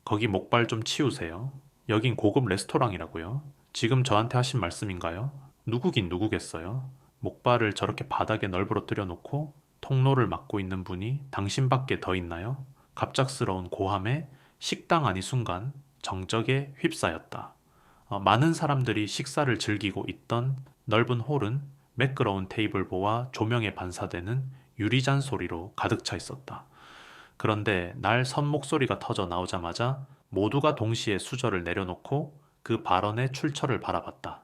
거기 목발 좀 치우세요. 여긴 고급 레스토랑이라고요. 지금 저한테 하신 말씀인가요? 누구긴 누구겠어요? 목발을 저렇게 바닥에 널브러뜨려 놓고 통로를 막고 있는 분이 당신밖에 더 있나요? 갑작스러운 고함에 식당 안이 순간 정적에 휩싸였다. 많은 사람들이 식사를 즐기고 있던 넓은 홀은 매끄러운 테이블보와 조명에 반사되는 유리잔 소리로 가득 차 있었다. 그런데 날 선 목소리가 터져 나오자마자 모두가 동시에 수저를 내려놓고 그 발언의 출처를 바라봤다.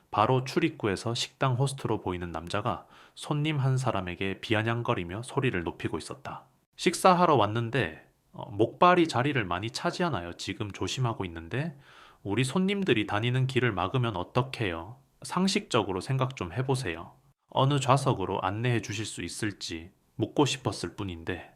바로 출입구에서 식당 호스트로 보이는 남자가 손님 한 사람에게 비아냥거리며 소리를 높이고 있었다. 식사하러 왔는데 목발이 자리를 많이 차지하나요? 지금 조심하고 있는데 우리 손님들이 다니는 길을 막으면 어떡해요? 상식적으로 생각 좀 해보세요. 어느 좌석으로 안내해 주실 수 있을지 묻고 싶었을 뿐인데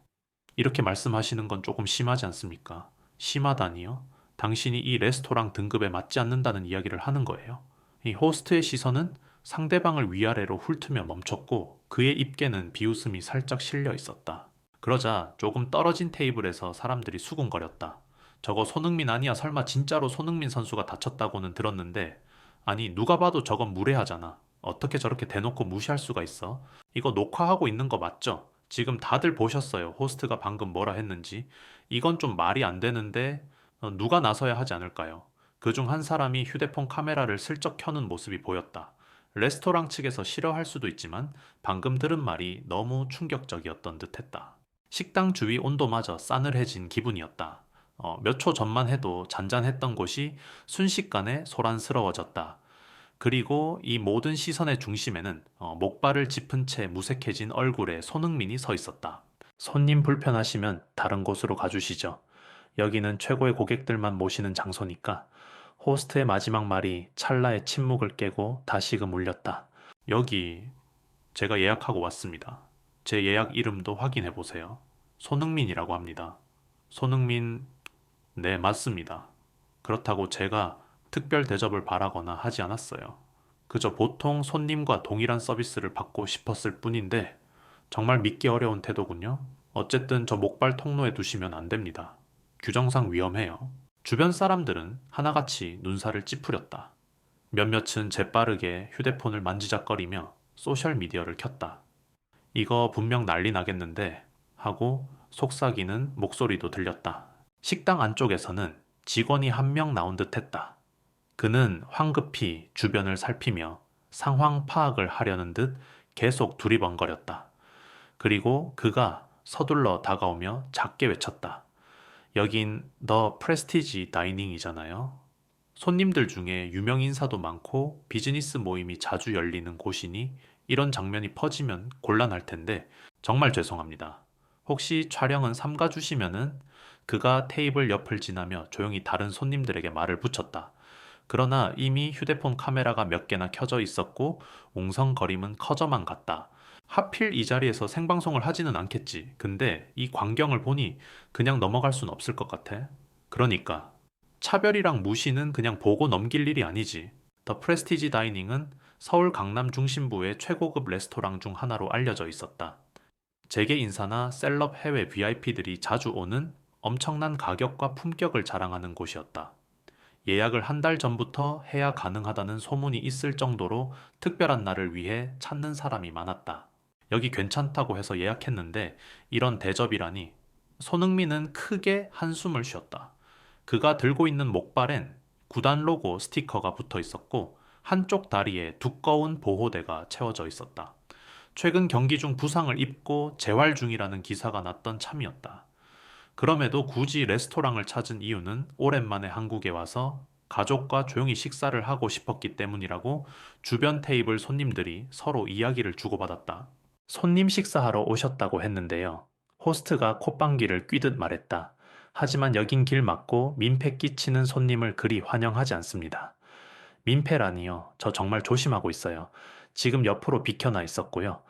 이렇게 말씀하시는 건 조금 심하지 않습니까? 심하다니요? 당신이 이 레스토랑 등급에 맞지 않는다는 이야기를 하는 거예요. 이 호스트의 시선은 상대방을 위아래로 훑으며 멈췄고 그의 입계는 비웃음이 살짝 실려 있었다. 그러자 조금 떨어진 테이블에서 사람들이 수군거렸다. 저거 손흥민 아니야? 설마 진짜로 손흥민 선수가 다쳤다고는 들었는데 아니 누가 봐도 저건 무례하잖아. 어떻게 저렇게 대놓고 무시할 수가 있어? 이거 녹화하고 있는 거 맞죠? 지금 다들 보셨어요. 호스트가 방금 뭐라 했는지. 이건 좀 말이 안 되는데 누가 나서야 하지 않을까요? 그중 한 사람이 휴대폰 카메라를 슬쩍 켜는 모습이 보였다. 레스토랑 측에서 싫어할 수도 있지만 방금 들은 말이 너무 충격적이었던 듯했다. 식당 주위 온도마저 싸늘해진 기분이었다. 몇 초 전만 해도 잔잔했던 곳이 순식간에 소란스러워졌다. 그리고 이 모든 시선의 중심에는 목발을 짚은 채 무색해진 얼굴에 손흥민이 서 있었다. 손님 불편하시면 다른 곳으로 가주시죠. 여기는 최고의 고객들만 모시는 장소니까. 호스트의 마지막 말이 찰나의 침묵을 깨고 다시금 울렸다. 여기 제가 예약하고 왔습니다. 제 예약 이름도 확인해 보세요. 손흥민이라고 합니다. 손흥민, 네, 맞습니다. 그렇다고 제가 특별 대접을 바라거나 하지 않았어요. 그저 보통 손님과 동일한 서비스를 받고 싶었을 뿐인데 정말 믿기 어려운 태도군요. 어쨌든 저 목발 통로에 두시면 안 됩니다. 규정상 위험해요. 주변 사람들은 하나같이 눈살을 찌푸렸다. 몇몇은 재빠르게 휴대폰을 만지작거리며 소셜미디어를 켰다. 이거 분명 난리 나겠는데 하고 속삭이는 목소리도 들렸다. 식당 안쪽에서는 직원이 한 명 나온 듯 했다. 그는 황급히 주변을 살피며 상황 파악을 하려는 듯 계속 두리번거렸다. 그리고 그가 서둘러 다가오며 작게 외쳤다. 여긴 더 프레스티지 다이닝이잖아요. 손님들 중에 유명 인사도 많고 비즈니스 모임이 자주 열리는 곳이니 이런 장면이 퍼지면 곤란할 텐데 정말 죄송합니다. 혹시 촬영은 삼가 주시면은 그가 테이블 옆을 지나며 조용히 다른 손님들에게 말을 붙였다. 그러나 이미 휴대폰 카메라가 몇 개나 켜져 있었고 웅성거림은 커져만 갔다. 하필 이 자리에서 생방송을 하지는 않겠지. 근데 이 광경을 보니 그냥 넘어갈 순 없을 것 같아. 그러니까 차별이랑 무시는 그냥 보고 넘길 일이 아니지. 더 프레스티지 다이닝은 서울 강남 중심부의 최고급 레스토랑 중 하나로 알려져 있었다. 재계 인사나 셀럽 해외 VIP들이 자주 오는 엄청난 가격과 품격을 자랑하는 곳이었다. 예약을 한 달 전부터 해야 가능하다는 소문이 있을 정도로 특별한 날을 위해 찾는 사람이 많았다. 여기 괜찮다고 해서 예약했는데 이런 대접이라니. 손흥민은 크게 한숨을 쉬었다. 그가 들고 있는 목발엔 구단 로고 스티커가 붙어 있었고 한쪽 다리에 두꺼운 보호대가 채워져 있었다. 최근 경기 중 부상을 입고 재활 중이라는 기사가 났던 참이었다. 그럼에도 굳이 레스토랑을 찾은 이유는 오랜만에 한국에 와서 가족과 조용히 식사를 하고 싶었기 때문이라고 주변 테이블 손님들이 서로 이야기를 주고받았다. 손님 식사하러 오셨다고 했는데요. 호스트가 콧방귀를 뀌듯 말했다. 하지만 여긴 길 막고 민폐 끼치는 손님을 그리 환영하지 않습니다. 민폐라니요. 저 정말 조심하고 있어요. 지금 옆으로 비켜나 있었고요.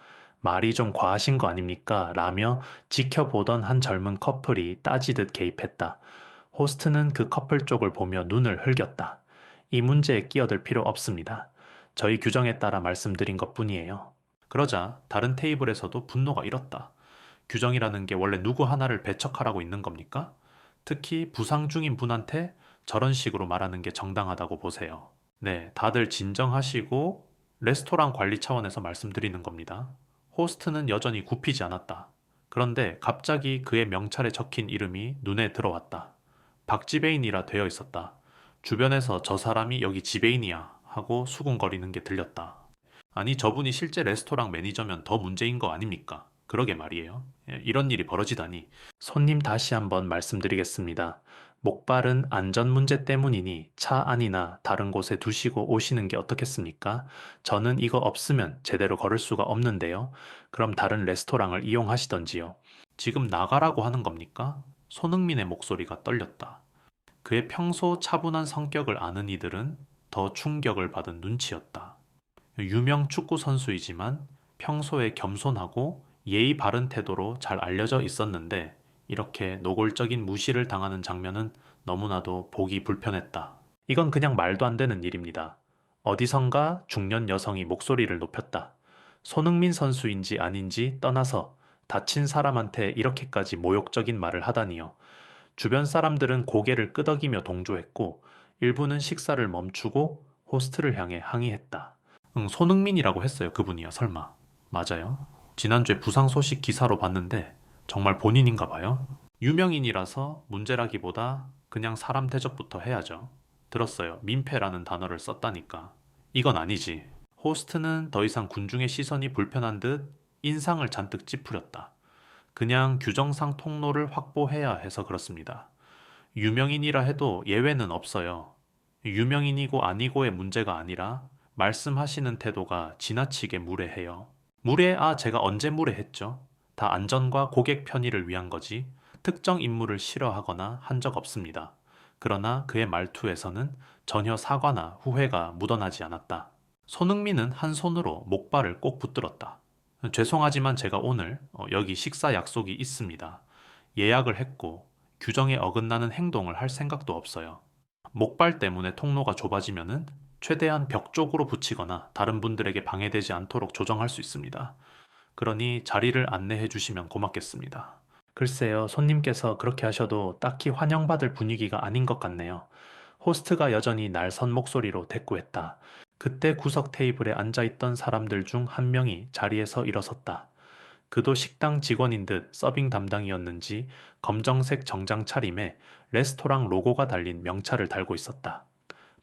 말이 좀 과하신 거 아닙니까? 라며 지켜보던 한 젊은 커플이 따지듯 개입했다. 호스트는 그 커플 쪽을 보며 눈을 흘겼다. 이 문제에 끼어들 필요 없습니다. 저희 규정에 따라 말씀드린 것 뿐이에요. 그러자 다른 테이블에서도 분노가 일었다. 규정이라는 게 원래 누구 하나를 배척하라고 있는 겁니까? 특히 부상 중인 분한테 저런 식으로 말하는 게 정당하다고 보세요. 네, 다들 진정하시고 레스토랑 관리 차원에서 말씀드리는 겁니다. 호스트는 여전히 굽히지 않았다. 그런데 갑자기 그의 명찰에 적힌 이름이 눈에 들어왔다. 박지배인이라 되어 있었다. 주변에서 저 사람이 여기 지배인이야 하고 수군거리는 게 들렸다. 아니, 저분이 실제 레스토랑 매니저면 더 문제인 거 아닙니까? 그러게 말이에요. 이런 일이 벌어지다니. 손님 다시 한번 말씀드리겠습니다. 목발은 안전 문제 때문이니 차 안이나 다른 곳에 두시고 오시는 게 어떻겠습니까? 저는 이거 없으면 제대로 걸을 수가 없는데요. 그럼 다른 레스토랑을 이용하시던지요. 지금 나가라고 하는 겁니까? 손흥민의 목소리가 떨렸다. 그의 평소 차분한 성격을 아는 이들은 더 충격을 받은 눈치였다. 유명 축구 선수이지만 평소에 겸손하고 예의 바른 태도로 잘 알려져 있었는데 이렇게 노골적인 무시를 당하는 장면은 너무나도 보기 불편했다. 이건 그냥 말도 안 되는 일입니다. 어디선가 중년 여성이 목소리를 높였다. 손흥민 선수인지 아닌지 떠나서 다친 사람한테 이렇게까지 모욕적인 말을 하다니요. 주변 사람들은 고개를 끄덕이며 동조했고 일부는 식사를 멈추고 호스트를 향해 항의했다. 응, 손흥민이라고 했어요. 그분이요. 설마. 맞아요. 지난주에 부상 소식 기사로 봤는데 정말 본인인가 봐요. 유명인이라서 문제라기보다 그냥 사람 대접부터 해야죠. 들었어요. 민폐라는 단어를 썼다니까. 이건 아니지. 호스트는 더 이상 군중의 시선이 불편한 듯 인상을 잔뜩 찌푸렸다. 그냥 규정상 통로를 확보해야 해서 그렇습니다. 유명인이라 해도 예외는 없어요. 유명인이고 아니고의 문제가 아니라 말씀하시는 태도가 지나치게 무례해요. 제가 언제 무례했죠? 다 안전과 고객 편의를 위한 거지 특정 인물을 싫어하거나 한 적 없습니다. 그러나 그의 말투에서는 전혀 사과나 후회가 묻어나지 않았다. 손흥민은 한 손으로 목발을 꼭 붙들었다. 죄송하지만 제가 오늘 여기 식사 약속이 있습니다. 예약을 했고 규정에 어긋나는 행동을 할 생각도 없어요. 목발 때문에 통로가 좁아지면은 최대한 벽 쪽으로 붙이거나 다른 분들에게 방해되지 않도록 조정할 수 있습니다. 그러니 자리를 안내해 주시면 고맙겠습니다. 글쎄요, 손님께서 그렇게 하셔도 딱히 환영받을 분위기가 아닌 것 같네요. 호스트가 여전히 날선 목소리로 대꾸했다. 그때 구석 테이블에 앉아있던 사람들 중 한 명이 자리에서 일어섰다. 그도 식당 직원인 듯 서빙 담당이었는지 검정색 정장 차림에 레스토랑 로고가 달린 명찰을 달고 있었다.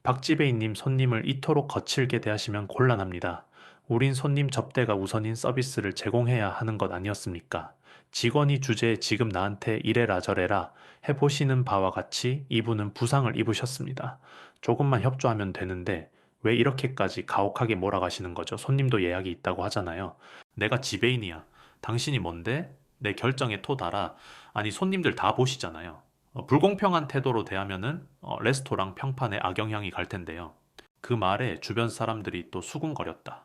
박지배인님 손님을 이토록 거칠게 대하시면 곤란합니다. 우린 손님 접대가 우선인 서비스를 제공해야 하는 것 아니었습니까? 직원이 주제에 지금 나한테 이래라 저래라 해보시는 바와 같이 이분은 부상을 입으셨습니다. 조금만 협조하면 되는데 왜 이렇게까지 가혹하게 몰아가시는 거죠? 손님도 예약이 있다고 하잖아요. 내가 지배인이야. 당신이 뭔데? 내 결정에 토 달아. 아니 손님들 다 보시잖아요. 불공평한 태도로 대하면은 레스토랑 평판에 악영향이 갈 텐데요. 그 말에 주변 사람들이 또 수군거렸다.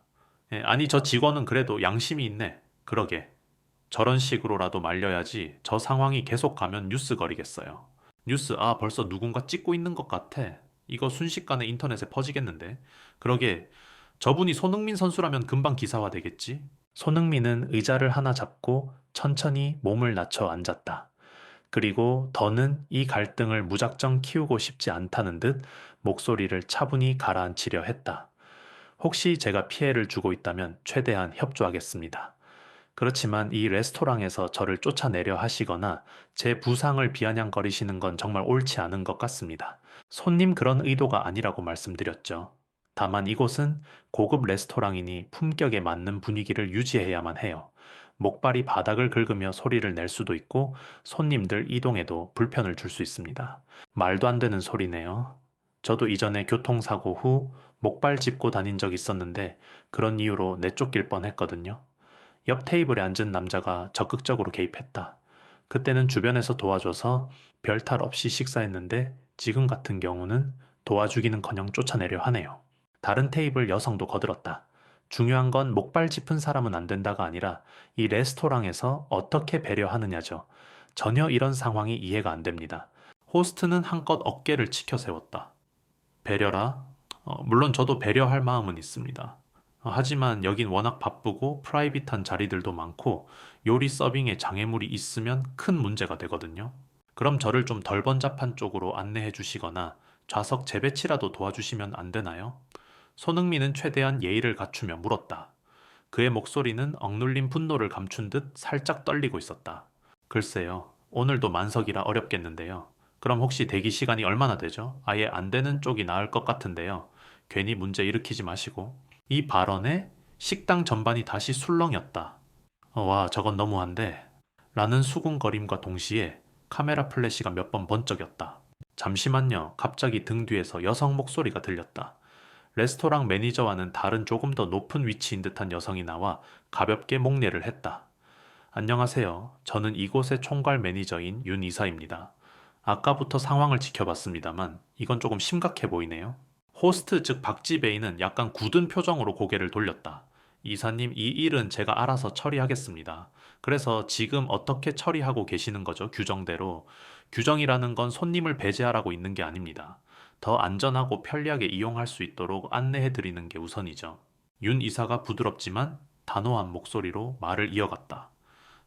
예, 아니 저 직원은 그래도 양심이 있네. 그러게. 저런 식으로라도 말려야지 저 상황이 계속 가면 뉴스 거리겠어요. 뉴스, 벌써 누군가 찍고 있는 것 같아. 이거 순식간에 인터넷에 퍼지겠는데. 그러게, 저분이 손흥민 선수라면 금방 기사화 되겠지? 손흥민은 의자를 하나 잡고 천천히 몸을 낮춰 앉았다. 그리고 더는 이 갈등을 무작정 키우고 싶지 않다는 듯 목소리를 차분히 가라앉히려 했다. 혹시 제가 피해를 주고 있다면 최대한 협조하겠습니다. 그렇지만 이 레스토랑에서 저를 쫓아내려 하시거나 제 부상을 비아냥거리시는 건 정말 옳지 않은 것 같습니다. 손님 그런 의도가 아니라고 말씀드렸죠. 다만 이곳은 고급 레스토랑이니 품격에 맞는 분위기를 유지해야만 해요. 목발이 바닥을 긁으며 소리를 낼 수도 있고 손님들 이동에도 불편을 줄 수 있습니다. 말도 안 되는 소리네요. 저도 이전에 교통사고 후 목발 짚고 다닌 적 있었는데 그런 이유로 내쫓길 뻔했거든요. 옆 테이블에 앉은 남자가 적극적으로 개입했다. 그때는 주변에서 도와줘서 별 탈 없이 식사했는데 지금 같은 경우는 도와주기는커녕 쫓아내려 하네요. 다른 테이블 여성도 거들었다. 중요한 건 목발 짚은 사람은 안 된다가 아니라 이 레스토랑에서 어떻게 배려하느냐죠. 전혀 이런 상황이 이해가 안 됩니다. 호스트는 한껏 어깨를 치켜 세웠다. 배려라? 물론 저도 배려할 마음은 있습니다. 하지만 여긴 워낙 바쁘고 프라이빗한 자리들도 많고 요리 서빙에 장애물이 있으면 큰 문제가 되거든요. 그럼 저를 좀 덜 번잡한 쪽으로 안내해 주시거나 좌석 재배치라도 도와주시면 안 되나요? 손흥민은 최대한 예의를 갖추며 물었다. 그의 목소리는 억눌린 분노를 감춘 듯 살짝 떨리고 있었다. 글쎄요, 오늘도 만석이라 어렵겠는데요. 그럼 혹시 대기 시간이 얼마나 되죠? 아예 안 되는 쪽이 나을 것 같은데요. 괜히 문제 일으키지 마시고. 이 발언에 식당 전반이 다시 술렁였다. 와, 저건 너무한데. 라는 수군거림과 동시에 카메라 플래시가 몇 번 번쩍였다. 잠시만요. 갑자기 등 뒤에서 여성 목소리가 들렸다. 레스토랑 매니저와는 다른 조금 더 높은 위치인 듯한 여성이 나와 가볍게 목례를 했다. 안녕하세요. 저는 이곳의 총괄 매니저인 윤 이사입니다. 아까부터 상황을 지켜봤습니다만 이건 조금 심각해 보이네요. 호스트 즉 박지배인은 약간 굳은 표정으로 고개를 돌렸다. 이사님, 이 일은 제가 알아서 처리하겠습니다. 그래서 지금 어떻게 처리하고 계시는 거죠? 규정대로. 규정이라는 건 손님을 배제하라고 있는 게 아닙니다. 더 안전하고 편리하게 이용할 수 있도록 안내해 드리는 게 우선이죠. 윤 이사가 부드럽지만 단호한 목소리로 말을 이어갔다.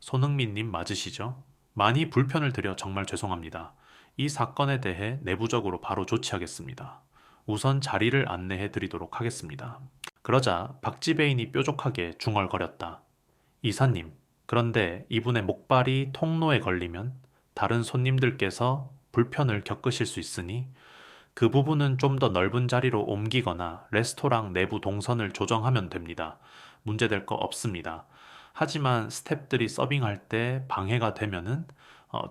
손흥민님 맞으시죠? 많이 불편을 드려 정말 죄송합니다. 이 사건에 대해 내부적으로 바로 조치하겠습니다. 우선 자리를 안내해 드리도록 하겠습니다. 그러자 박지배인이 뾰족하게 중얼거렸다. 이사님, 그런데 이분의 목발이 통로에 걸리면 다른 손님들께서 불편을 겪으실 수 있으니 그 부분은 좀 더 넓은 자리로 옮기거나 레스토랑 내부 동선을 조정하면 됩니다. 문제될 거 없습니다. 하지만 스태프들이 서빙할 때 방해가 되면은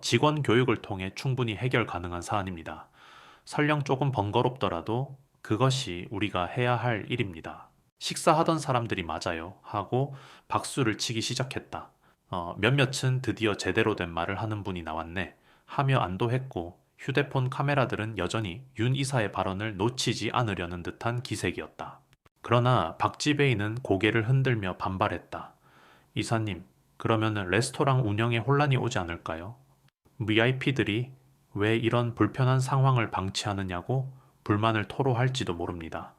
직원 교육을 통해 충분히 해결 가능한 사안입니다. 설령 조금 번거롭더라도 그것이 우리가 해야 할 일입니다. 식사하던 사람들이 맞아요 하고 박수를 치기 시작했다. 몇몇은 드디어 제대로 된 말을 하는 분이 나왔네 하며 안도했고 휴대폰 카메라들은 여전히 윤 이사의 발언을 놓치지 않으려는 듯한 기색이었다. 그러나 박지배인은 고개를 흔들며 반발했다. 이사님, 그러면은 레스토랑 운영에 혼란이 오지 않을까요? VIP들이 왜 이런 불편한 상황을 방치하느냐고 불만을 토로할지도 모릅니다.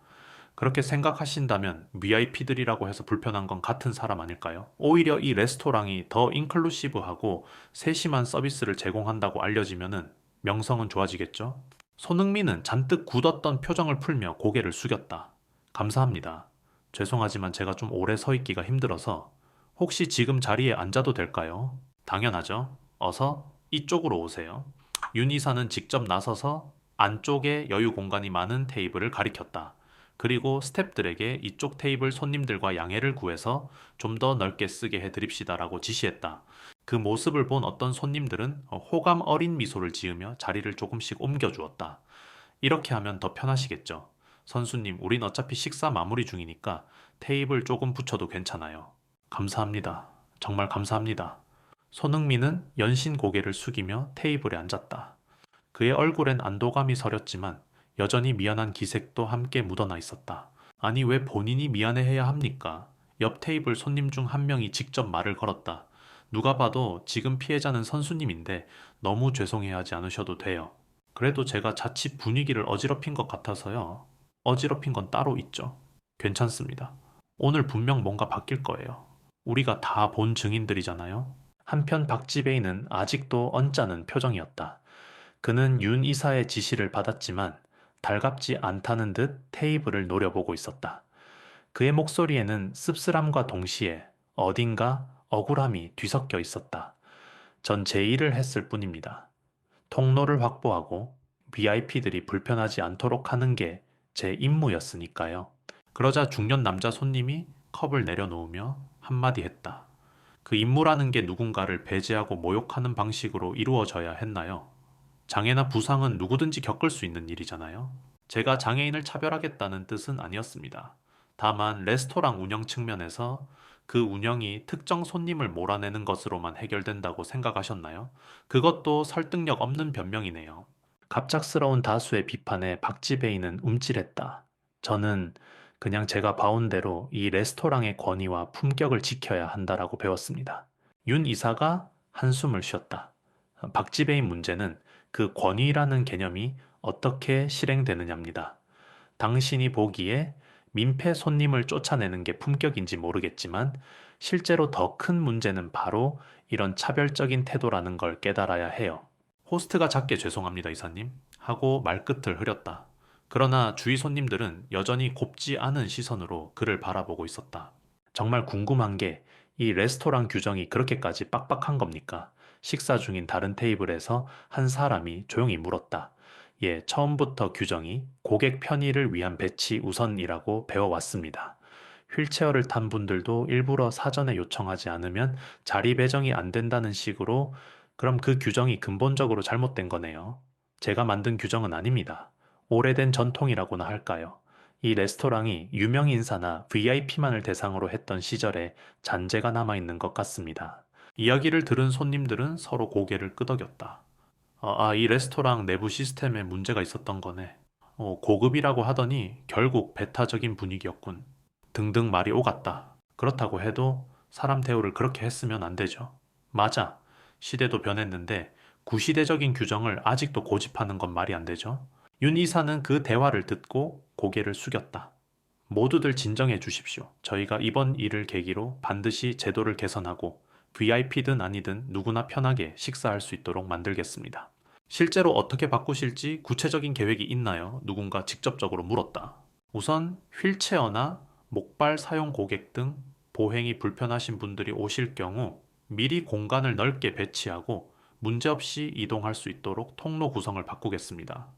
그렇게 생각하신다면 VIP들이라고 해서 불편한 건 같은 사람 아닐까요? 오히려 이 레스토랑이 더 인클루시브하고 세심한 서비스를 제공한다고 알려지면은 명성은 좋아지겠죠? 손흥민은 잔뜩 굳었던 표정을 풀며 고개를 숙였다. 감사합니다. 죄송하지만 제가 좀 오래 서 있기가 힘들어서 혹시 지금 자리에 앉아도 될까요? 당연하죠. 어서 이쪽으로 오세요. 윤 이사는 직접 나서서 안쪽에 여유 공간이 많은 테이블을 가리켰다. 그리고 스태프들에게 이쪽 테이블 손님들과 양해를 구해서 좀 더 넓게 쓰게 해드립시다라고 지시했다. 그 모습을 본 어떤 손님들은 호감 어린 미소를 지으며 자리를 조금씩 옮겨주었다. 이렇게 하면 더 편하시겠죠. 선수님, 우린 어차피 식사 마무리 중이니까 테이블 조금 붙여도 괜찮아요. 감사합니다. 정말 감사합니다. 손흥민은 연신 고개를 숙이며 테이블에 앉았다. 그의 얼굴엔 안도감이 서렸지만 여전히 미안한 기색도 함께 묻어나 있었다. 아니 왜 본인이 미안해해야 합니까? 옆 테이블 손님 중 한 명이 직접 말을 걸었다. 누가 봐도 지금 피해자는 선수님인데 너무 죄송해하지 않으셔도 돼요. 그래도 제가 자칫 분위기를 어지럽힌 것 같아서요. 어지럽힌 건 따로 있죠. 괜찮습니다. 오늘 분명 뭔가 바뀔 거예요. 우리가 다 본 증인들이잖아요. 한편 박지배인은 아직도 언짢은 표정이었다. 그는 윤 이사의 지시를 받았지만 달갑지 않다는 듯 테이블을 노려보고 있었다. 그의 목소리에는 씁쓸함과 동시에 어딘가 억울함이 뒤섞여 있었다. 전 제 일을 했을 뿐입니다. 통로를 확보하고 VIP들이 불편하지 않도록 하는 게 제 임무였으니까요. 그러자 중년 남자 손님이 컵을 내려놓으며 한마디 했다. 그 임무라는 게 누군가를 배제하고 모욕하는 방식으로 이루어져야 했나요? 장애나 부상은 누구든지 겪을 수 있는 일이잖아요. 제가 장애인을 차별하겠다는 뜻은 아니었습니다. 다만 레스토랑 운영 측면에서 그 운영이 특정 손님을 몰아내는 것으로만 해결된다고 생각하셨나요? 그것도 설득력 없는 변명이네요. 갑작스러운 다수의 비판에 박지배인은 움찔했다. 저는 그냥 제가 봐온 대로 이 레스토랑의 권위와 품격을 지켜야 한다라고 배웠습니다. 윤 이사가 한숨을 쉬었다. 박지배인 문제는 그 권위라는 개념이 어떻게 실행되느냐입니다. 당신이 보기에 민폐 손님을 쫓아내는 게 품격인지 모르겠지만 실제로 더 큰 문제는 바로 이런 차별적인 태도라는 걸 깨달아야 해요. 호스트가 작게 죄송합니다, 이사님. 하고 말끝을 흐렸다. 그러나 주위 손님들은 여전히 곱지 않은 시선으로 그를 바라보고 있었다. 정말 궁금한 게 이 레스토랑 규정이 그렇게까지 빡빡한 겁니까? 식사 중인 다른 테이블에서 한 사람이 조용히 물었다. 예, 처음부터 규정이 고객 편의를 위한 배치 우선이라고 배워왔습니다. 휠체어를 탄 분들도 일부러 사전에 요청하지 않으면 자리 배정이 안 된다는 식으로 그럼 그 규정이 근본적으로 잘못된 거네요. 제가 만든 규정은 아닙니다. 오래된 전통이라고나 할까요? 이 레스토랑이 유명 인사나 VIP만을 대상으로 했던 시절에 잔재가 남아있는 것 같습니다. 이야기를 들은 손님들은 서로 고개를 끄덕였다. 이 레스토랑 내부 시스템에 문제가 있었던 거네. 고급이라고 하더니 결국 배타적인 분위기였군. 등등 말이 오갔다. 그렇다고 해도 사람 대우를 그렇게 했으면 안 되죠. 맞아. 시대도 변했는데 구시대적인 규정을 아직도 고집하는 건 말이 안 되죠. 윤 이사는 그 대화를 듣고 고개를 숙였다. 모두들 진정해 주십시오. 저희가 이번 일을 계기로 반드시 제도를 개선하고 VIP든 아니든 누구나 편하게 식사할 수 있도록 만들겠습니다. 실제로 어떻게 바꾸실지 구체적인 계획이 있나요? 누군가 직접적으로 물었다. 우선 휠체어나 목발 사용 고객 등 보행이 불편하신 분들이 오실 경우 미리 공간을 넓게 배치하고 문제없이 이동할 수 있도록 통로 구성을 바꾸겠습니다.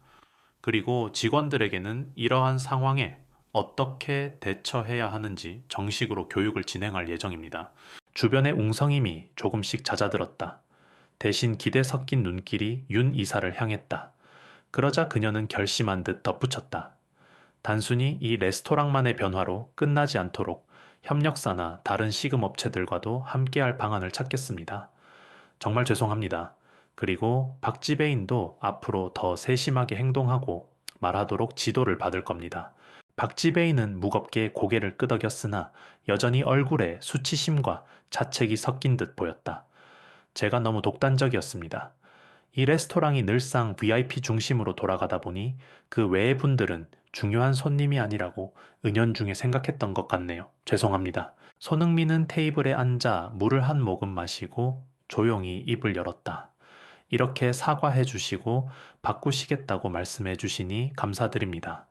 그리고 직원들에게는 이러한 상황에 어떻게 대처해야 하는지 정식으로 교육을 진행할 예정입니다. 주변의 웅성임이 조금씩 잦아들었다. 대신 기대 섞인 눈길이 윤 이사를 향했다. 그러자 그녀는 결심한 듯 덧붙였다. 단순히 이 레스토랑만의 변화로 끝나지 않도록 협력사나 다른 시금업체들과도 함께할 방안을 찾겠습니다. 정말 죄송합니다. 그리고 박지배인도 앞으로 더 세심하게 행동하고 말하도록 지도를 받을 겁니다. 박지배인은 무겁게 고개를 끄덕였으나 여전히 얼굴에 수치심과 자책이 섞인 듯 보였다. 제가 너무 독단적이었습니다. 이 레스토랑이 늘상 VIP 중심으로 돌아가다 보니 그 외의 분들은 중요한 손님이 아니라고 은연중에 생각했던 것 같네요. 죄송합니다. 손흥민은 테이블에 앉아 물을 한 모금 마시고 조용히 입을 열었다. 이렇게 사과해 주시고 바꾸시겠다고 말씀해 주시니 감사드립니다.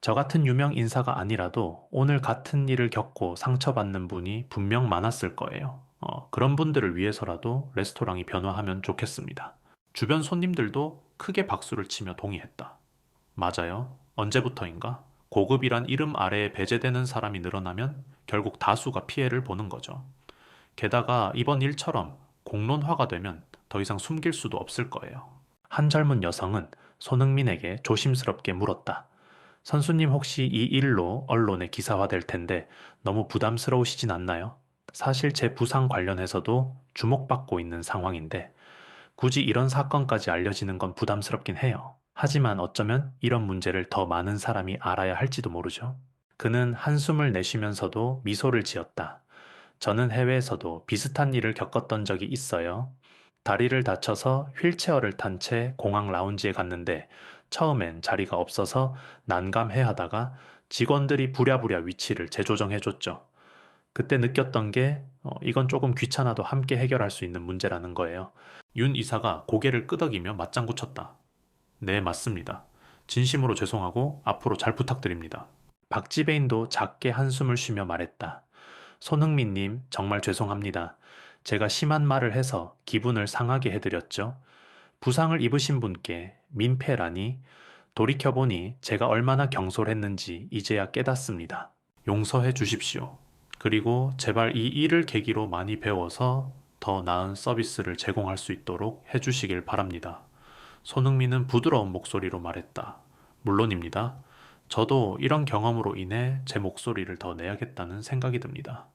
저 같은 유명 인사가 아니라도 오늘 같은 일을 겪고 상처받는 분이 분명 많았을 거예요. 그런 분들을 위해서라도 레스토랑이 변화하면 좋겠습니다. 주변 손님들도 크게 박수를 치며 동의했다. 맞아요. 언제부터인가? 고급이란 이름 아래에 배제되는 사람이 늘어나면 결국 다수가 피해를 보는 거죠. 게다가 이번 일처럼 공론화가 되면 더 이상 숨길 수도 없을 거예요. 한 젊은 여성은 손흥민에게 조심스럽게 물었다. 선수님 혹시 이 일로 언론에 기사화될 텐데 너무 부담스러우시진 않나요? 사실 제 부상 관련해서도 주목받고 있는 상황인데 굳이 이런 사건까지 알려지는 건 부담스럽긴 해요. 하지만 어쩌면 이런 문제를 더 많은 사람이 알아야 할지도 모르죠. 그는 한숨을 내쉬면서도 미소를 지었다. 저는 해외에서도 비슷한 일을 겪었던 적이 있어요. 다리를 다쳐서 휠체어를 탄 채 공항 라운지에 갔는데 처음엔 자리가 없어서 난감해 하다가 직원들이 부랴부랴 위치를 재조정해줬죠. 그때 느꼈던 게 이건 조금 귀찮아도 함께 해결할 수 있는 문제라는 거예요. 윤 이사가 고개를 끄덕이며 맞장구 쳤다. 네, 맞습니다. 진심으로 죄송하고 앞으로 잘 부탁드립니다. 박지배인도 작게 한숨을 쉬며 말했다. 손흥민님, 정말 죄송합니다. 제가 심한 말을 해서 기분을 상하게 해드렸죠. 부상을 입으신 분께 민폐라니 돌이켜보니 제가 얼마나 경솔했는지 이제야 깨닫습니다. 용서해 주십시오. 그리고 제발 이 일을 계기로 많이 배워서 더 나은 서비스를 제공할 수 있도록 해주시길 바랍니다. 손흥민은 부드러운 목소리로 말했다. 물론입니다. 저도 이런 경험으로 인해 제 목소리를 더 내야겠다는 생각이 듭니다.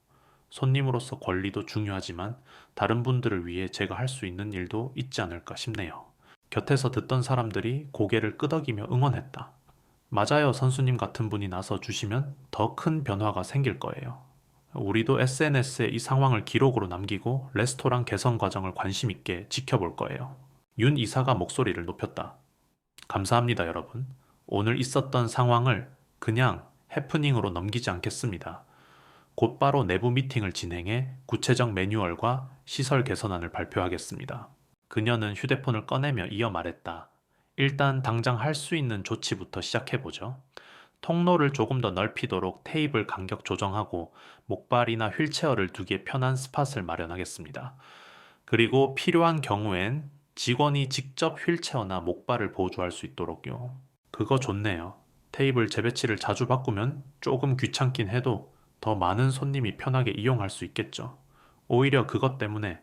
손님으로서 권리도 중요하지만 다른 분들을 위해 제가 할 수 있는 일도 있지 않을까 싶네요. 곁에서 듣던 사람들이 고개를 끄덕이며 응원했다. 맞아요, 선수님 같은 분이 나서 주시면 더 큰 변화가 생길 거예요. 우리도 SNS에 이 상황을 기록으로 남기고 레스토랑 개선 과정을 관심 있게 지켜볼 거예요. 윤 이사가 목소리를 높였다. 감사합니다, 여러분. 오늘 있었던 상황을 그냥 해프닝으로 넘기지 않겠습니다. 곧바로 내부 미팅을 진행해 구체적 매뉴얼과 시설 개선안을 발표하겠습니다. 그녀는 휴대폰을 꺼내며 이어 말했다. 일단 당장 할 수 있는 조치부터 시작해보죠. 통로를 조금 더 넓히도록 테이블 간격 조정하고 목발이나 휠체어를 두기에 편한 스팟을 마련하겠습니다. 그리고 필요한 경우엔 직원이 직접 휠체어나 목발을 보조할 수 있도록요. 그거 좋네요. 테이블 재배치를 자주 바꾸면 조금 귀찮긴 해도 더 많은 손님이 편하게 이용할 수 있겠죠. 오히려 그것 때문에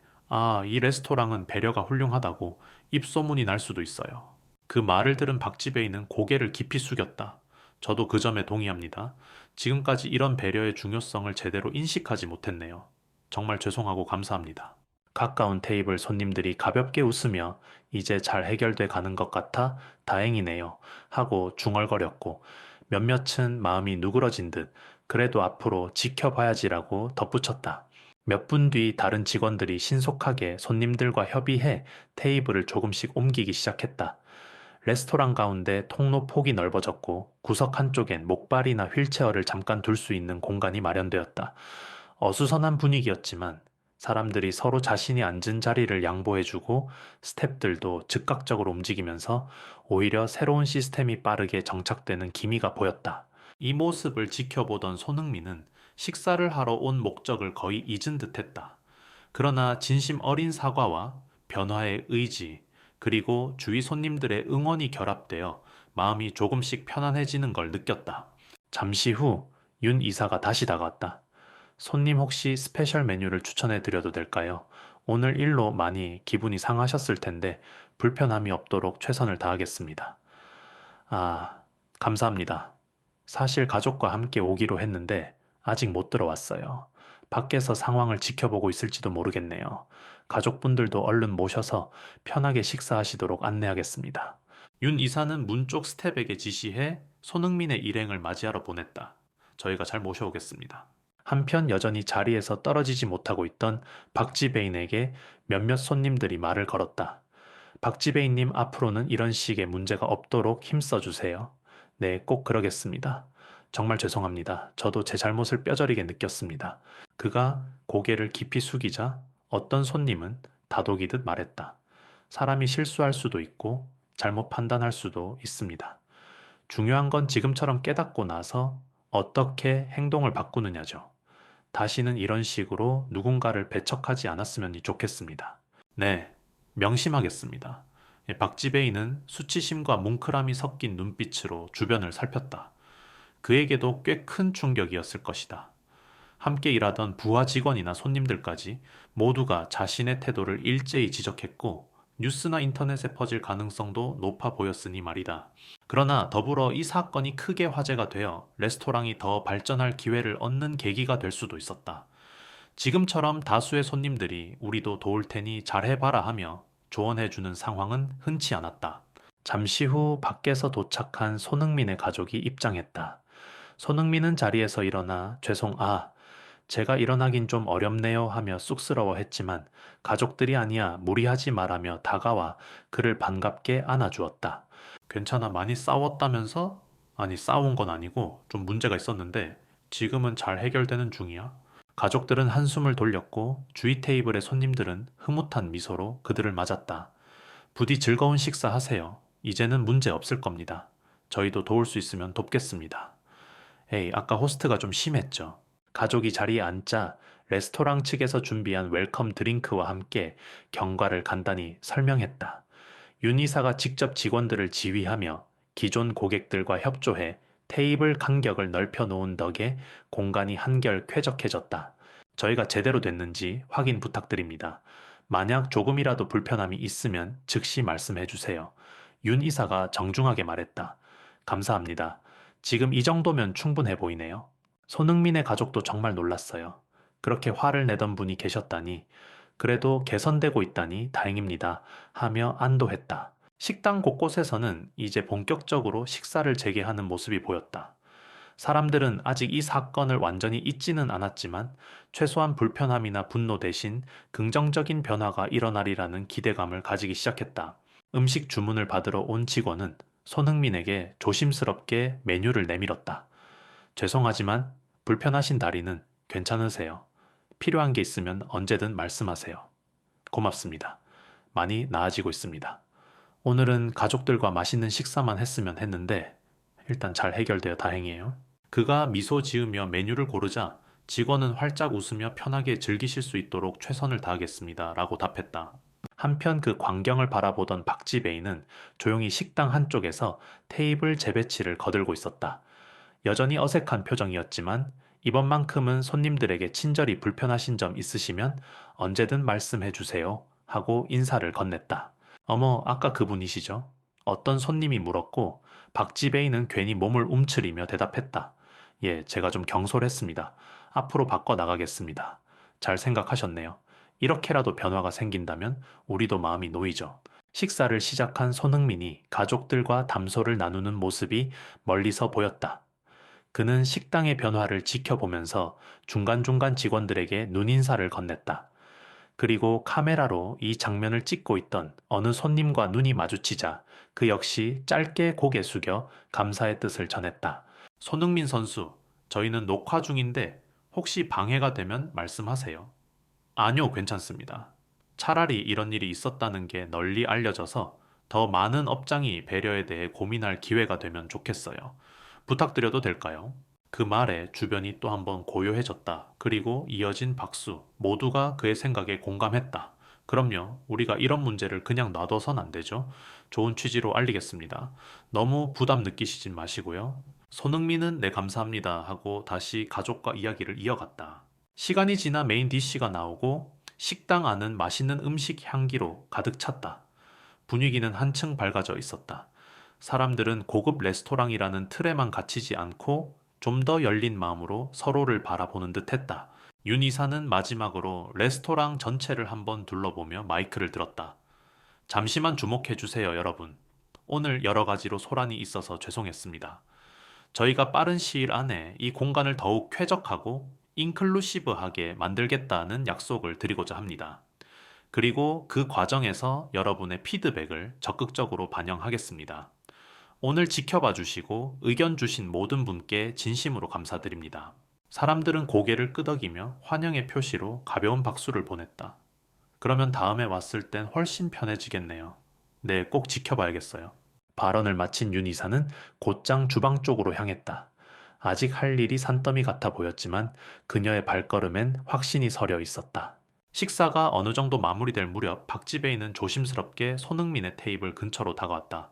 이 레스토랑은 배려가 훌륭하다고 입소문이 날 수도 있어요. 그 말을 들은 박지배이는 고개를 깊이 숙였다. 저도 그 점에 동의합니다. 지금까지 이런 배려의 중요성을 제대로 인식하지 못했네요. 정말 죄송하고 감사합니다. 가까운 테이블 손님들이 가볍게 웃으며 이제 잘 해결돼 가는 것 같아 다행이네요 하고 중얼거렸고 몇몇은 마음이 누그러진 듯 그래도 앞으로 지켜봐야지라고 덧붙였다. 몇 분 뒤 다른 직원들이 신속하게 손님들과 협의해 테이블을 조금씩 옮기기 시작했다. 레스토랑 가운데 통로 폭이 넓어졌고 구석 한쪽엔 목발이나 휠체어를 잠깐 둘 수 있는 공간이 마련되었다. 어수선한 분위기였지만 사람들이 서로 자신이 앉은 자리를 양보해주고 스태프들도 즉각적으로 움직이면서 오히려 새로운 시스템이 빠르게 정착되는 기미가 보였다. 이 모습을 지켜보던 손흥민은 식사를 하러 온 목적을 거의 잊은 듯했다. 그러나 진심 어린 사과와 변화의 의지, 그리고 주위 손님들의 응원이 결합되어 마음이 조금씩 편안해지는 걸 느꼈다. 잠시 후 윤 이사가 다시 다가왔다. 손님 혹시 스페셜 메뉴를 추천해 드려도 될까요? 오늘 일로 많이 기분이 상하셨을 텐데 불편함이 없도록 최선을 다하겠습니다. 아, 감사합니다. 사실 가족과 함께 오기로 했는데 아직 못 들어왔어요. 밖에서 상황을 지켜보고 있을지도 모르겠네요. 가족분들도 얼른 모셔서 편하게 식사하시도록 안내하겠습니다. 윤 이사는 문 쪽 스텝에게 지시해 손흥민의 일행을 맞이하러 보냈다. 저희가 잘 모셔오겠습니다. 한편 여전히 자리에서 떨어지지 못하고 있던 박지배인에게 몇몇 손님들이 말을 걸었다. 박지배인님 앞으로는 이런 식의 문제가 없도록 힘써주세요. 네, 꼭 그러겠습니다. 정말 죄송합니다. 저도 제 잘못을 뼈저리게 느꼈습니다. 그가 고개를 깊이 숙이자 어떤 손님은 다독이듯 말했다. 사람이 실수할 수도 있고 잘못 판단할 수도 있습니다. 중요한 건 지금처럼 깨닫고 나서 어떻게 행동을 바꾸느냐죠. 다시는 이런 식으로 누군가를 배척하지 않았으면 좋겠습니다. 네, 명심하겠습니다. 박지배인은 수치심과 뭉클함이 섞인 눈빛으로 주변을 살폈다. 그에게도 꽤 큰 충격이었을 것이다. 함께 일하던 부하 직원이나 손님들까지 모두가 자신의 태도를 일제히 지적했고 뉴스나 인터넷에 퍼질 가능성도 높아 보였으니 말이다. 그러나 더불어 이 사건이 크게 화제가 되어 레스토랑이 더 발전할 기회를 얻는 계기가 될 수도 있었다. 지금처럼 다수의 손님들이 우리도 도울 테니 잘해봐라 하며 조언해주는 상황은 흔치 않았다. 잠시 후 밖에서 도착한 손흥민의 가족이 입장했다. 손흥민은 자리에서 일어나 제가 일어나긴 좀 어렵네요 하며 쑥스러워했지만 가족들이 아니야 무리하지 말라며 다가와 그를 반갑게 안아주었다. 괜찮아, 많이 싸웠다면서? 아니, 싸운 건 아니고 좀 문제가 있었는데 지금은 잘 해결되는 중이야. 가족들은 한숨을 돌렸고 주위 테이블의 손님들은 흐뭇한 미소로 그들을 맞았다. 부디 즐거운 식사하세요. 이제는 문제 없을 겁니다. 저희도 도울 수 있으면 돕겠습니다. 에이, 아까 호스트가 좀 심했죠. 가족이 자리에 앉자 레스토랑 측에서 준비한 웰컴 드링크와 함께 경과를 간단히 설명했다. 윤 이사가 직접 직원들을 지휘하며 기존 고객들과 협조해 테이블 간격을 넓혀 놓은 덕에 공간이 한결 쾌적해졌다. 저희가 제대로 됐는지 확인 부탁드립니다. 만약 조금이라도 불편함이 있으면 즉시 말씀해 주세요. 윤 이사가 정중하게 말했다. 감사합니다. 지금 이 정도면 충분해 보이네요. 손흥민의 가족도 정말 놀랐어요. 그렇게 화를 내던 분이 계셨다니, 그래도 개선되고 있다니 다행입니다. 하며 안도했다. 식당 곳곳에서는 이제 본격적으로 식사를 재개하는 모습이 보였다. 사람들은 아직 이 사건을 완전히 잊지는 않았지만 최소한 불편함이나 분노 대신 긍정적인 변화가 일어나리라는 기대감을 가지기 시작했다. 음식 주문을 받으러 온 직원은 손흥민에게 조심스럽게 메뉴를 내밀었다. 죄송하지만 불편하신 다리는 괜찮으세요. 필요한 게 있으면 언제든 말씀하세요. 고맙습니다. 많이 나아지고 있습니다. 오늘은 가족들과 맛있는 식사만 했으면 했는데 일단 잘 해결되어 다행이에요. 그가 미소 지으며 메뉴를 고르자 직원은 활짝 웃으며 편하게 즐기실 수 있도록 최선을 다하겠습니다. 라고 답했다. 한편 그 광경을 바라보던 박지배인은 조용히 식당 한쪽에서 테이블 재배치를 거들고 있었다. 여전히 어색한 표정이었지만 이번만큼은 손님들에게 친절히 불편하신 점 있으시면 언제든 말씀해 주세요. 하고 인사를 건넸다. 어머, 아까 그분이시죠? 어떤 손님이 물었고 박지배인은 괜히 몸을 움츠리며 대답했다. 예, 제가 좀 경솔했습니다. 앞으로 바꿔 나가겠습니다. 잘 생각하셨네요. 이렇게라도 변화가 생긴다면 우리도 마음이 놓이죠. 식사를 시작한 손흥민이 가족들과 담소를 나누는 모습이 멀리서 보였다. 그는 식당의 변화를 지켜보면서 중간중간 직원들에게 눈인사를 건넸다. 그리고 카메라로 이 장면을 찍고 있던 어느 손님과 눈이 마주치자 그 역시 짧게 고개 숙여 감사의 뜻을 전했다. 손흥민 선수, 저희는 녹화 중인데 혹시 방해가 되면 말씀하세요. 아니요, 괜찮습니다. 차라리 이런 일이 있었다는 게 널리 알려져서 더 많은 업장이 배려에 대해 고민할 기회가 되면 좋겠어요. 부탁드려도 될까요? 그 말에 주변이 또 한번 고요해졌다. 그리고 이어진 박수. 모두가 그의 생각에 공감했다. 그럼요. 우리가 이런 문제를 그냥 놔둬선 안 되죠. 좋은 취지로 알리겠습니다. 너무 부담 느끼시지 마시고요. 손흥민은 네 감사합니다 하고 다시 가족과 이야기를 이어갔다. 시간이 지나 메인 디쉬가 나오고 식당 안은 맛있는 음식 향기로 가득 찼다. 분위기는 한층 밝아져 있었다. 사람들은 고급 레스토랑이라는 틀에만 갇히지 않고 좀 더 열린 마음으로 서로를 바라보는 듯 했다. 윤 이사는 마지막으로 레스토랑 전체를 한번 둘러보며 마이크를 들었다. 잠시만 주목해 주세요, 여러분. 오늘 여러 가지로 소란이 있어서 죄송했습니다. 저희가 빠른 시일 안에 이 공간을 더욱 쾌적하고 인클루시브하게 만들겠다는 약속을 드리고자 합니다. 그리고 그 과정에서 여러분의 피드백을 적극적으로 반영하겠습니다. 오늘 지켜봐 주시고 의견 주신 모든 분께 진심으로 감사드립니다. 사람들은 고개를 끄덕이며 환영의 표시로 가벼운 박수를 보냈다. 그러면 다음에 왔을 땐 훨씬 편해지겠네요. 네, 꼭 지켜봐야겠어요. 발언을 마친 윤 이사는 곧장 주방 쪽으로 향했다. 아직 할 일이 산더미 같아 보였지만 그녀의 발걸음엔 확신이 서려 있었다. 식사가 어느 정도 마무리될 무렵 박지배인은 조심스럽게 손흥민의 테이블 근처로 다가왔다.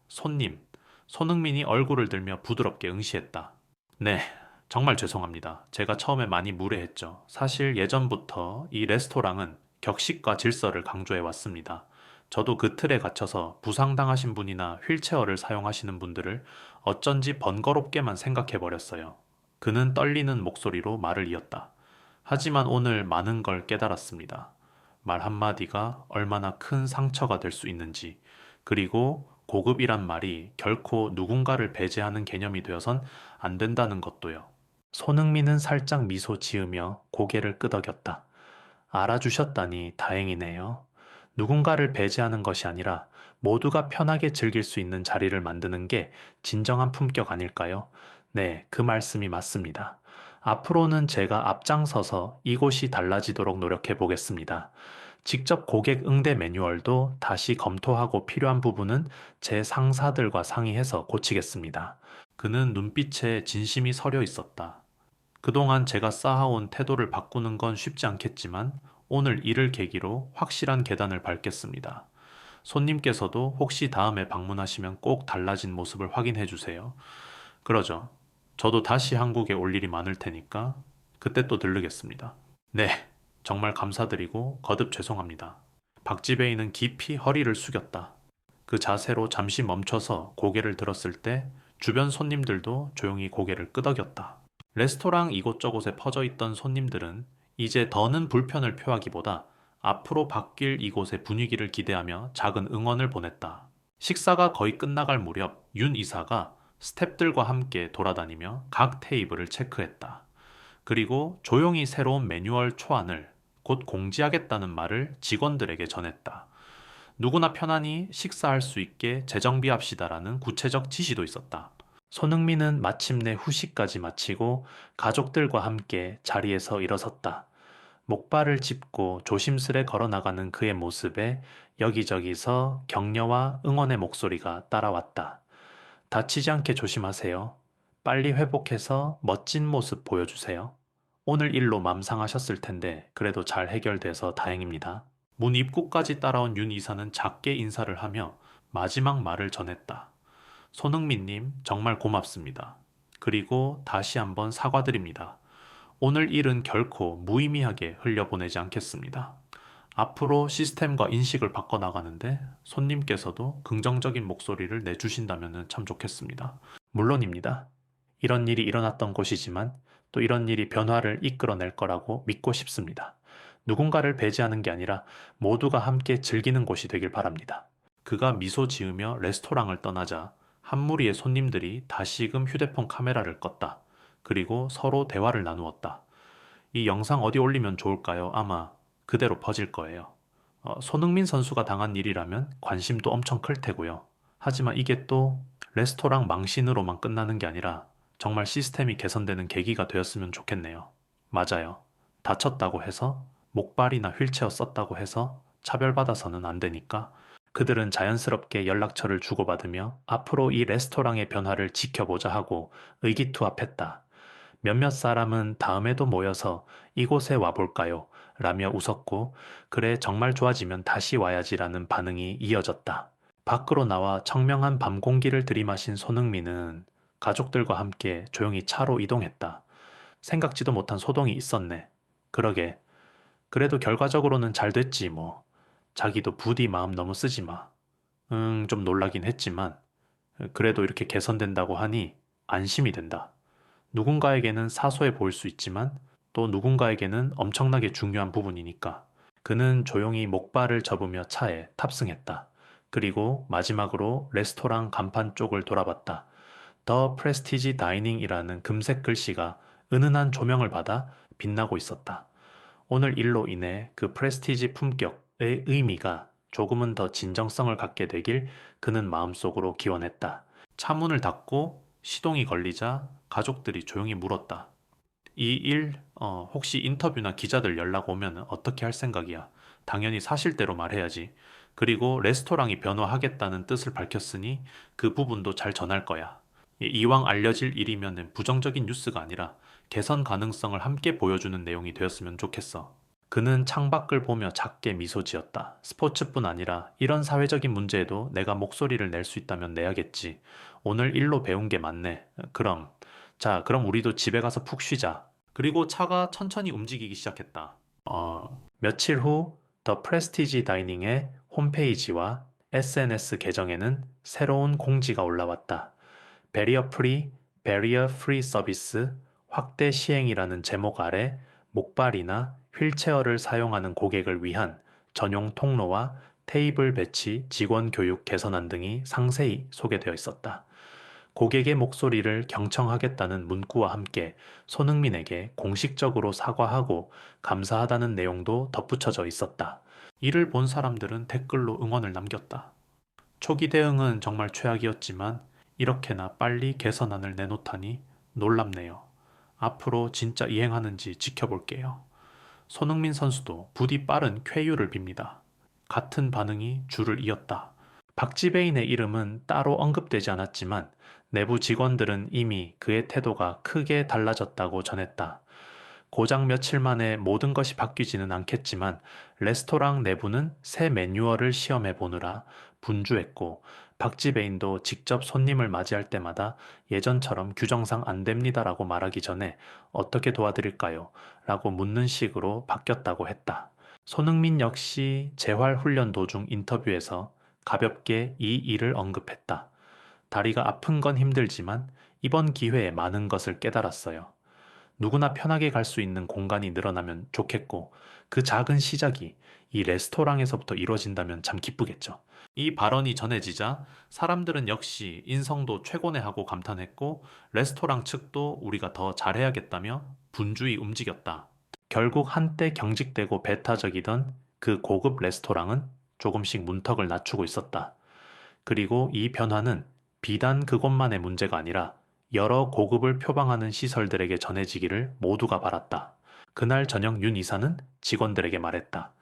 손님. 손흥민이 얼굴을 들며 부드럽게 응시했다. 네, 정말 죄송합니다. 제가 처음에 많이 무례했죠. 사실 예전부터 이 레스토랑은 격식과 질서를 강조해 왔습니다. 저도 그 틀에 갇혀서 부상당하신 분이나 휠체어를 사용하시는 분들을 어쩐지 번거롭게만 생각해 버렸어요. 그는 떨리는 목소리로 말을 이었다. 하지만 오늘 많은 걸 깨달았습니다. 말 한마디가 얼마나 큰 상처가 될 수 있는지, 그리고 고급이란 말이 결코 누군가를 배제하는 개념이 되어선 안 된다는 것도요. 손흥민은 살짝 미소 지으며 고개를 끄덕였다. 알아주셨다니 다행이네요. 누군가를 배제하는 것이 아니라 모두가 편하게 즐길 수 있는 자리를 만드는 게 진정한 품격 아닐까요? 네, 그 말씀이 맞습니다. 앞으로는 제가 앞장서서 이곳이 달라지도록 노력해 보겠습니다. 직접 고객 응대 매뉴얼도 다시 검토하고 필요한 부분은 제 상사들과 상의해서 고치겠습니다. 그는 눈빛에 진심이 서려 있었다. 그동안 제가 쌓아온 태도를 바꾸는 건 쉽지 않겠지만 오늘 이를 계기로 확실한 계단을 밟겠습니다. 손님께서도 혹시 다음에 방문하시면 꼭 달라진 모습을 확인해 주세요. 그러죠. 저도 다시 한국에 올 일이 많을 테니까 그때 또 들르겠습니다. 네, 정말 감사드리고 거듭 죄송합니다. 박지배인은 깊이 허리를 숙였다. 그 자세로 잠시 멈춰서 고개를 들었을 때 주변 손님들도 조용히 고개를 끄덕였다. 레스토랑 이곳저곳에 퍼져 있던 손님들은 이제 더는 불편을 표하기보다 앞으로 바뀔 이곳의 분위기를 기대하며 작은 응원을 보냈다. 식사가 거의 끝나갈 무렵 윤 이사가 스태프들과 함께 돌아다니며 각 테이블을 체크했다. 그리고 조용히 새로운 매뉴얼 초안을 곧 공지하겠다는 말을 직원들에게 전했다. 누구나 편안히 식사할 수 있게 재정비합시다라는 구체적 지시도 있었다. 손흥민은 마침내 후식까지 마치고 가족들과 함께 자리에서 일어섰다. 목발을 짚고 조심스레 걸어나가는 그의 모습에 여기저기서 격려와 응원의 목소리가 따라왔다. 다치지 않게 조심하세요. 빨리 회복해서 멋진 모습 보여주세요. 오늘 일로 맘 상하셨을 텐데 그래도 잘 해결돼서 다행입니다. 문 입구까지 따라온 윤 이사는 작게 인사를 하며 마지막 말을 전했다. 손흥민님 정말 고맙습니다. 그리고 다시 한번 사과드립니다. 오늘 일은 결코 무의미하게 흘려보내지 않겠습니다. 앞으로 시스템과 인식을 바꿔나가는데 손님께서도 긍정적인 목소리를 내주신다면 참 좋겠습니다. 물론입니다. 이런 일이 일어났던 곳이지만 또 이런 일이 변화를 이끌어낼 거라고 믿고 싶습니다. 누군가를 배제하는 게 아니라 모두가 함께 즐기는 곳이 되길 바랍니다. 그가 미소 지으며 레스토랑을 떠나자 한 무리의 손님들이 다시금 휴대폰 카메라를 껐다. 그리고 서로 대화를 나누었다. 이 영상 어디 올리면 좋을까요? 아마 그대로 퍼질 거예요. 손흥민 선수가 당한 일이라면 관심도 엄청 클 테고요. 하지만 이게 또 레스토랑 망신으로만 끝나는 게 아니라 정말 시스템이 개선되는 계기가 되었으면 좋겠네요. 맞아요. 다쳤다고 해서 목발이나 휠체어 썼다고 해서 차별받아서는 안 되니까 그들은 자연스럽게 연락처를 주고받으며 앞으로 이 레스토랑의 변화를 지켜보자 하고 의기투합했다. 몇몇 사람은 다음에도 모여서 이곳에 와볼까요? 라며 웃었고, 그래 정말 좋아지면 다시 와야지라는 반응이 이어졌다. 밖으로 나와 청명한 밤 공기를 들이마신 손흥민은 가족들과 함께 조용히 차로 이동했다. 생각지도 못한 소동이 있었네. 그러게. 그래도 결과적으로는 잘 됐지 뭐. 자기도 부디 마음 너무 쓰지 마. 좀 놀라긴 했지만 그래도 이렇게 개선된다고 하니 안심이 된다. 누군가에게는 사소해 보일 수 있지만 또 누군가에게는 엄청나게 중요한 부분이니까. 그는 조용히 목발을 접으며 차에 탑승했다. 그리고 마지막으로 레스토랑 간판 쪽을 돌아봤다. 더 프레스티지 다이닝이라는 금색 글씨가 은은한 조명을 받아 빛나고 있었다. 오늘 일로 인해 그 프레스티지 품격의 의미가 조금은 더 진정성을 갖게 되길 그는 마음속으로 기원했다. 차문을 닫고 시동이 걸리자 가족들이 조용히 물었다. 이 일, 혹시 인터뷰나 기자들 연락 오면 어떻게 할 생각이야? 당연히 사실대로 말해야지. 그리고 레스토랑이 변화하겠다는 뜻을 밝혔으니 그 부분도 잘 전할 거야. 이왕 알려질 일이면 부정적인 뉴스가 아니라 개선 가능성을 함께 보여주는 내용이 되었으면 좋겠어. 그는 창밖을 보며 작게 미소 지었다. 스포츠뿐 아니라 이런 사회적인 문제에도 내가 목소리를 낼 수 있다면 내야겠지. 오늘 일로 배운 게 많네. 그럼 우리도 집에 가서 푹 쉬자. 그리고 차가 천천히 움직이기 시작했다. 며칠 후 더 프레스티지 다이닝의 홈페이지와 SNS 계정에는 새로운 공지가 올라왔다. 베리어 프리 서비스 확대 시행이라는 제목 아래 목발이나 휠체어를 사용하는 고객을 위한 전용 통로와 테이블 배치, 직원 교육 개선안 등이 상세히 소개되어 있었다. 고객의 목소리를 경청하겠다는 문구와 함께 손흥민에게 공식적으로 사과하고 감사하다는 내용도 덧붙여져 있었다. 이를 본 사람들은 댓글로 응원을 남겼다. 초기 대응은 정말 최악이었지만 이렇게나 빨리 개선안을 내놓다니 놀랍네요. 앞으로 진짜 이행하는지 지켜볼게요. 손흥민 선수도 부디 빠른 쾌유를 빕니다. 같은 반응이 줄을 이었다. 박지배인의 이름은 따로 언급되지 않았지만 내부 직원들은 이미 그의 태도가 크게 달라졌다고 전했다. 고작 며칠 만에 모든 것이 바뀌지는 않겠지만 레스토랑 내부는 새 매뉴얼을 시험해 보느라 분주했고 박지배인도 직접 손님을 맞이할 때마다 예전처럼 규정상 안 됩니다라고 말하기 전에 어떻게 도와드릴까요? 라고 묻는 식으로 바뀌었다고 했다. 손흥민 역시 재활훈련 도중 인터뷰에서 가볍게 이 일을 언급했다. 다리가 아픈 건 힘들지만 이번 기회에 많은 것을 깨달았어요. 누구나 편하게 갈 수 있는 공간이 늘어나면 좋겠고 그 작은 시작이 이 레스토랑에서부터 이루어진다면 참 기쁘겠죠. 이 발언이 전해지자 사람들은 역시 인성도 최고네 하고 감탄했고 레스토랑 측도 우리가 더 잘해야겠다며 분주히 움직였다. 결국 한때 경직되고 배타적이던 그 고급 레스토랑은 조금씩 문턱을 낮추고 있었다. 그리고 이 변화는 비단 그것만의 문제가 아니라 여러 고급을 표방하는 시설들에게 전해지기를 모두가 바랐다. 그날 저녁 윤 이사는 직원들에게 말했다.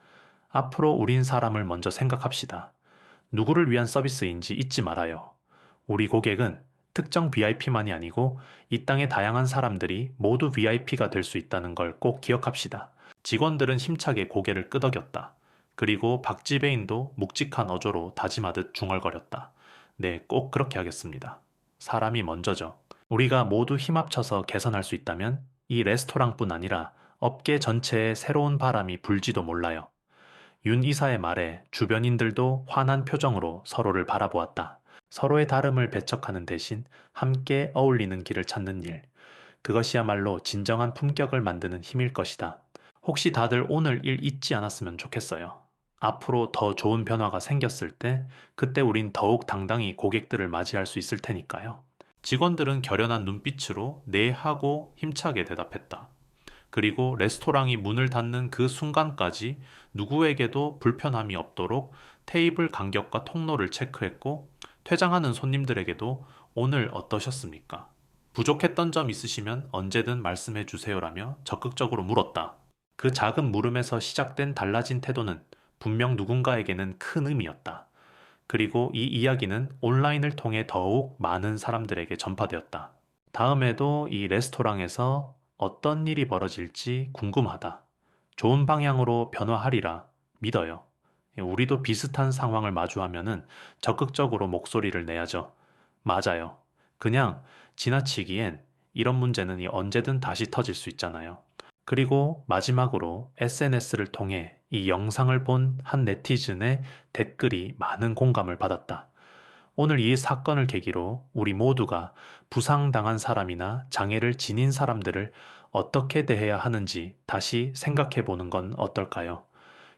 앞으로 우린 사람을 먼저 생각합시다. 누구를 위한 서비스인지 잊지 말아요. 우리 고객은 특정 VIP만이 아니고 이 땅의 다양한 사람들이 모두 VIP가 될 수 있다는 걸 꼭 기억합시다. 직원들은 힘차게 고개를 끄덕였다. 그리고 박지배인도 묵직한 어조로 다짐하듯 중얼거렸다. 네, 꼭 그렇게 하겠습니다. 사람이 먼저죠. 우리가 모두 힘 합쳐서 개선할 수 있다면 이 레스토랑뿐 아니라 업계 전체에 새로운 바람이 불지도 몰라요. 윤 이사의 말에 주변인들도 환한 표정으로 서로를 바라보았다. 서로의 다름을 배척하는 대신 함께 어울리는 길을 찾는 일. 그것이야말로 진정한 품격을 만드는 힘일 것이다. 혹시 다들 오늘 일 잊지 않았으면 좋겠어요. 앞으로 더 좋은 변화가 생겼을 때, 그때 우린 더욱 당당히 고객들을 맞이할 수 있을 테니까요. 직원들은 결연한 눈빛으로 네 하고 힘차게 대답했다. 그리고 레스토랑이 문을 닫는 그 순간까지 누구에게도 불편함이 없도록 테이블 간격과 통로를 체크했고, 퇴장하는 손님들에게도 오늘 어떠셨습니까? 부족했던 점 있으시면 언제든 말씀해 주세요라며 적극적으로 물었다. 그 작은 물음에서 시작된 달라진 태도는 분명 누군가에게는 큰 의미였다. 그리고 이 이야기는 온라인을 통해 더욱 많은 사람들에게 전파되었다. 다음에도 이 레스토랑에서 어떤 일이 벌어질지 궁금하다. 좋은 방향으로 변화하리라 믿어요. 우리도 비슷한 상황을 마주하면은 적극적으로 목소리를 내야죠. 맞아요. 그냥 지나치기엔 이런 문제는 언제든 다시 터질 수 있잖아요. 그리고 마지막으로 SNS를 통해 이 영상을 본 한 네티즌의 댓글이 많은 공감을 받았다. 오늘 이 사건을 계기로 우리 모두가 부상당한 사람이나 장애를 지닌 사람들을 어떻게 대해야 하는지 다시 생각해 보는 건 어떨까요?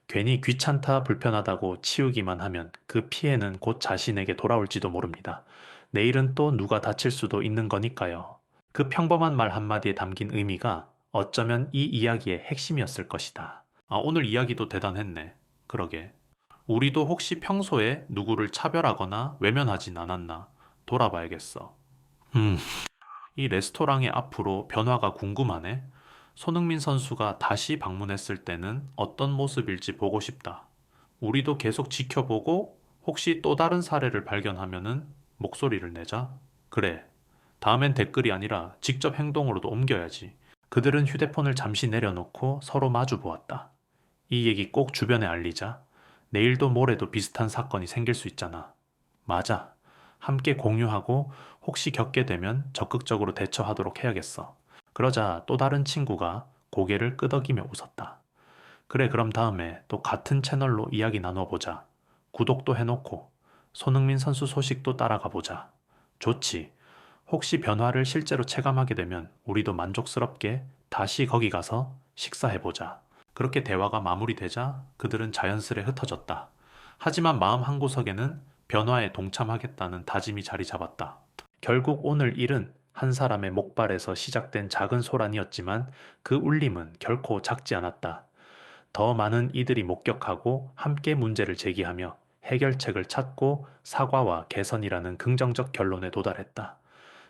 괜히 귀찮다 불편하다고 치우기만 하면 그 피해는 곧 자신에게 돌아올지도 모릅니다. 내일은 또 누가 다칠 수도 있는 거니까요. 그 평범한 말 한마디에 담긴 의미가 어쩌면 이 이야기의 핵심이었을 것이다. 아, 오늘 이야기도 대단했네. 그러게. 우리도 혹시 평소에 누구를 차별하거나 외면하진 않았나 돌아봐야겠어. 음, 이 레스토랑의 앞으로 변화가 궁금하네. 손흥민 선수가 다시 방문했을 때는 어떤 모습일지 보고 싶다. 우리도 계속 지켜보고 혹시 또 다른 사례를 발견하면은 목소리를 내자. 그래. 다음엔 댓글이 아니라 직접 행동으로도 옮겨야지. 그들은 휴대폰을 잠시 내려놓고 서로 마주 보았다. 이 얘기 꼭 주변에 알리자. 내일도 모레도 비슷한 사건이 생길 수 있잖아. 맞아. 함께 공유하고 혹시 겪게 되면 적극적으로 대처하도록 해야겠어. 그러자 또 다른 친구가 고개를 끄덕이며 웃었다. 그래, 그럼 다음에 또 같은 채널로 이야기 나눠보자. 구독도 해놓고 손흥민 선수 소식도 따라가 보자. 좋지. 혹시 변화를 실제로 체감하게 되면 우리도 만족스럽게 다시 거기 가서 식사해보자. 그렇게 대화가 마무리되자 그들은 자연스레 흩어졌다. 하지만 마음 한구석에는 변화에 동참하겠다는 다짐이 자리 잡았다. 결국 오늘 일은 한 사람의 목발에서 시작된 작은 소란이었지만 그 울림은 결코 작지 않았다. 더 많은 이들이 목격하고 함께 문제를 제기하며 해결책을 찾고 사과와 개선이라는 긍정적 결론에 도달했다.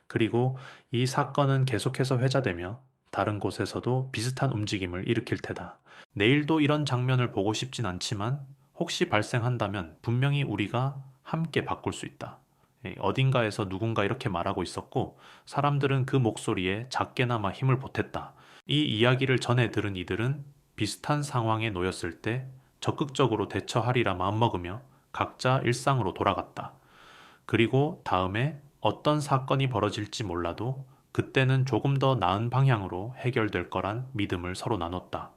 그리고 이 사건은 계속해서 회자되며 다른 곳에서도 비슷한 움직임을 일으킬 테다. 내일도 이런 장면을 보고 싶진 않지만 혹시 발생한다면 분명히 우리가 함께 바꿀 수 있다. 어딘가에서 누군가 이렇게 말하고 있었고 사람들은 그 목소리에 작게나마 힘을 보탰다. 이 이야기를 전해 들은 이들은 비슷한 상황에 놓였을 때 적극적으로 대처하리라 마음먹으며 각자 일상으로 돌아갔다. 그리고 다음에 어떤 사건이 벌어질지 몰라도 그때는 조금 더 나은 방향으로 해결될 거란 믿음을 서로 나눴다.